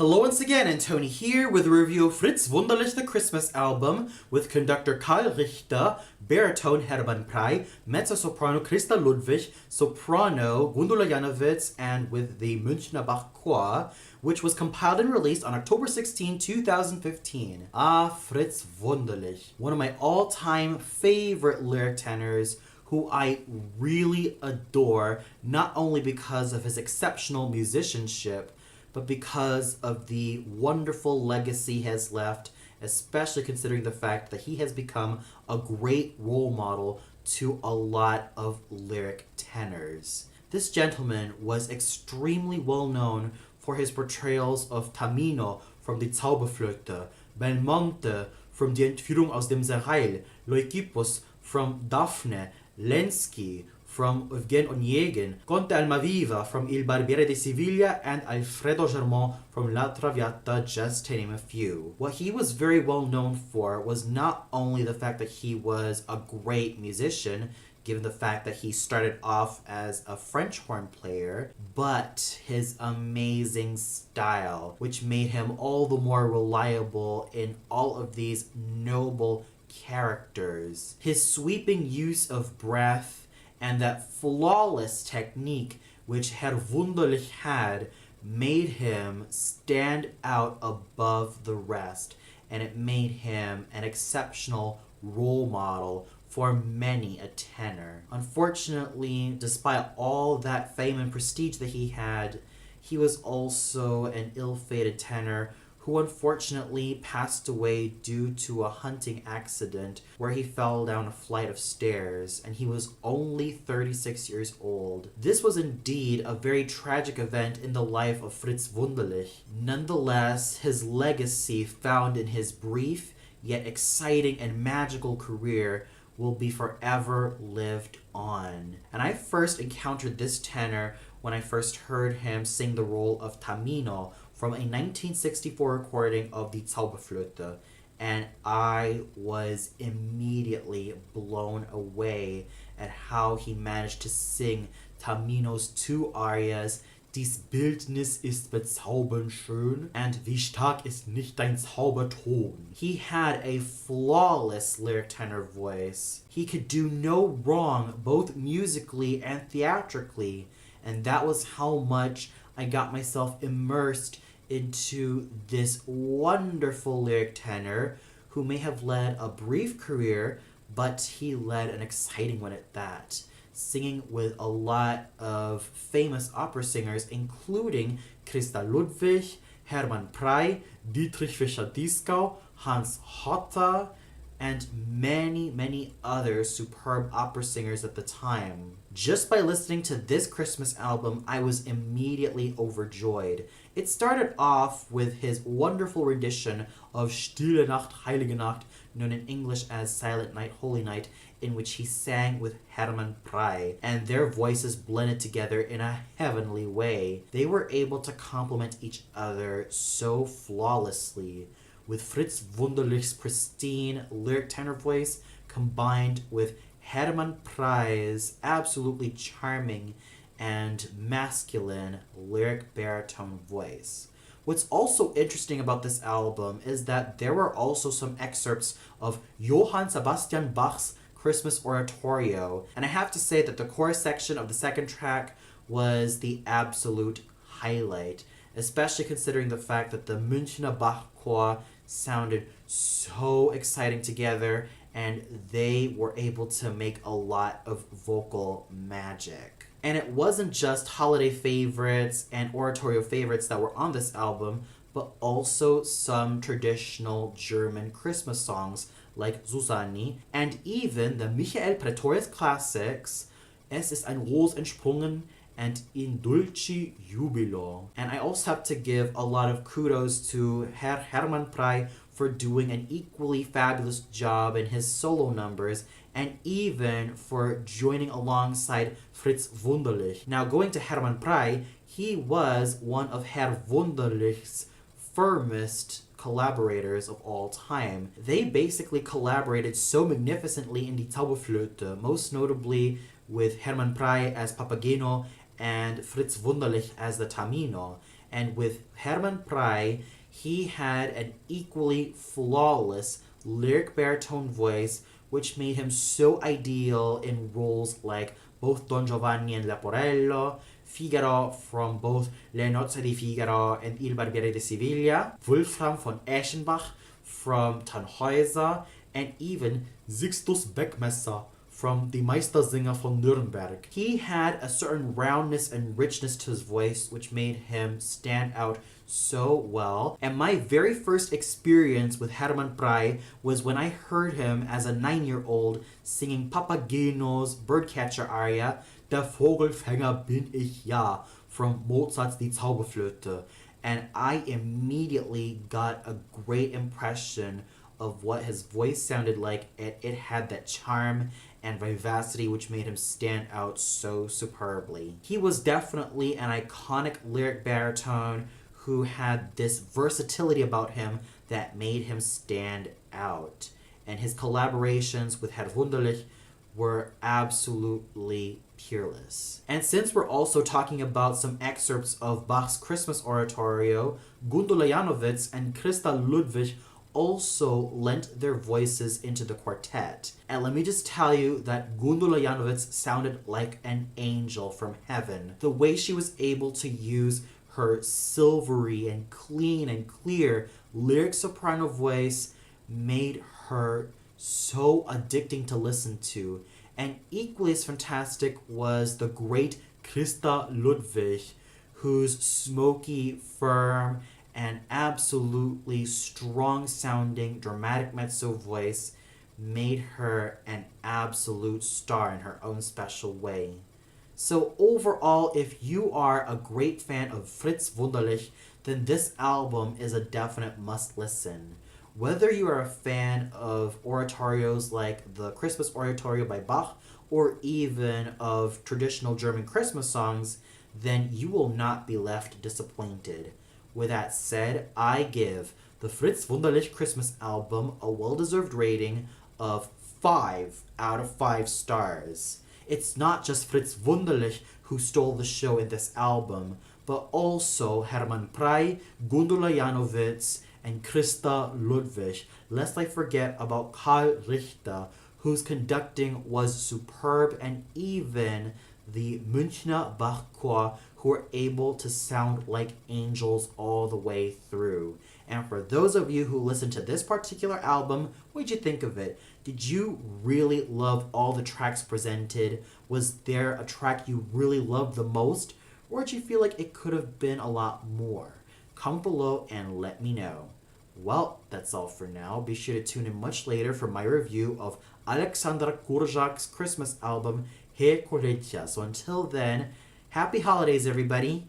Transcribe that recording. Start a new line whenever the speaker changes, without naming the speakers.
Hello once again, and Tony here with a review of Fritz Wunderlich, the Christmas album, with conductor Karl Richter, baritone Hermann Prey, mezzo-soprano Christa Ludwig, soprano Gundula Janowitz, and with the Münchner Bach Choir, which was compiled and released on October 16, 2015. Fritz Wunderlich, one of my all-time favorite lyric tenors, who I really adore, not only because of his exceptional musicianship, but because of the wonderful legacy he has left, especially considering the fact that he has become a great role model to a lot of lyric tenors. This gentleman was extremely well known for his portrayals of Tamino from Die Zauberflöte, Belmonte from Die Entführung aus dem Serail, Leucippus from Daphne, Lenski from Eugen Onegin, Conte Almaviva from Il Barbiere di Siviglia, and Alfredo Germont from La Traviata, just to name a few. What he was very well known for was not only the fact that he was a great musician, given the fact that he started off as a French horn player, but his amazing style, which made him all the more reliable in all of these noble characters. His sweeping use of breath and that flawless technique which Herr Wunderlich had made him stand out above the rest, and it made him an exceptional role model for many a tenor. Unfortunately, despite all that fame and prestige that he had, he was also an ill-fated tenor who unfortunately passed away due to a hunting accident where he fell down a flight of stairs, and he was only 36 years old. This was indeed a very tragic event in the life of Fritz Wunderlich. Nonetheless, his legacy found in his brief yet exciting and magical career will be forever lived on. And I first encountered this tenor when I first heard him sing the role of Tamino from a 1964 recording of Die Zauberflöte, and I was immediately blown away at how he managed to sing Tamino's two arias, Dies Bildnis ist bezaubernd schön, and Wie stark ist nicht dein Zauberton. He had a flawless lyric tenor voice. He could do no wrong, both musically and theatrically, and that was how much I got myself immersed into this wonderful lyric tenor who may have led a brief career, but he led an exciting one at that, singing with a lot of famous opera singers, including Christa Ludwig, Hermann Prey, Dietrich Fischer-Dieskau, Hans Hotta, and many other superb opera singers at the time. Just by listening to this Christmas album, I was immediately overjoyed. It started off with his wonderful rendition of Stille Nacht, Heilige Nacht, known in English as Silent Night, Holy Night, in which he sang with Hermann Prey, and their voices blended together in a heavenly way. They were able to complement each other so flawlessly, with Fritz Wunderlich's pristine lyric tenor voice combined with Hermann Prey's absolutely charming and masculine lyric baritone voice. What's also interesting about this album is that there were also some excerpts of Johann Sebastian Bach's Christmas Oratorio, and I have to say that the chorus section of the second track was the absolute highlight, especially considering the fact that the Münchner Bach Choir sounded so exciting together, and they were able to make a lot of vocal magic. And it wasn't just holiday favorites and oratorio favorites that were on this album, but also some traditional German Christmas songs like Susanne, and even the Michael Pretorius classics, Es ist ein Ros entsprungen and In Dulci Jubilo. And I also have to give a lot of kudos to Herr Hermann Prey for doing an equally fabulous job in his solo numbers, and even for joining alongside Fritz Wunderlich. Now, going to Hermann Prey, he was one of Herr Wunderlich's firmest collaborators of all time. They basically collaborated so magnificently in Die Zauberflöte, most notably with Hermann Prey as Papageno and Fritz Wunderlich as the Tamino. And with Herman Prey, he had an equally flawless lyric baritone voice, which made him so ideal in roles like both Don Giovanni and Leporello, Figaro from both Le Nozze di Figaro and Il Barbiere di Siviglia, Wolfram von Eschenbach from Tannhäuser, and even Sixtus Beckmesser from the Meistersinger von Nürnberg. He had a certain roundness and richness to his voice, which made him stand out so well. And my very first experience with Herman Prey was when I heard him as a 9-year-old singing Papageno's birdcatcher aria, Der Vogelfänger bin ich ja, from Mozart's Die Zauberflöte. And I immediately got a great impression of what his voice sounded like. It had that charm and vivacity which made him stand out so superbly. He was definitely an iconic lyric baritone who had this versatility about him that made him stand out. And his collaborations with Herr Wunderlich were absolutely peerless. And since we're also talking about some excerpts of Bach's Christmas oratorio, Gundula Janowitz and Christa Ludwig also lent their voices into the quartet. And let me just tell you that Gundula Janowitz sounded like an angel from heaven. The way she was able to use her silvery and clean and clear lyric soprano voice made her so addicting to listen to. And equally as fantastic was the great Christa Ludwig, whose smoky, firm, and absolutely strong-sounding dramatic mezzo voice made her an absolute star in her own special way. So overall, if you are a great fan of Fritz Wunderlich, then this album is a definite must-listen. Whether you are a fan of oratorios like the Christmas Oratorio by Bach, or even of traditional German Christmas songs, then you will not be left disappointed. With that said, I give the Fritz Wunderlich Christmas album a well-deserved rating of 5 out of 5 stars. It's not just Fritz Wunderlich who stole the show in this album, but also Herman Prey, Gundula Janowitz, and Christa Ludwig, lest I forget about Karl Richter, whose conducting was superb, and even the Münchner Bachchor, who were able to sound like angels all the way through. And for those of you who listened to this particular album, what did you think of it? Did you really love all the tracks presented? Was there a track you really loved the most? Or did you feel like it could have been a lot more? Comment below and let me know. Well, that's all for now. Be sure to tune in much later for my review of Alexandra Kurczak's Christmas album, He Korycia. So until then, happy holidays, everybody!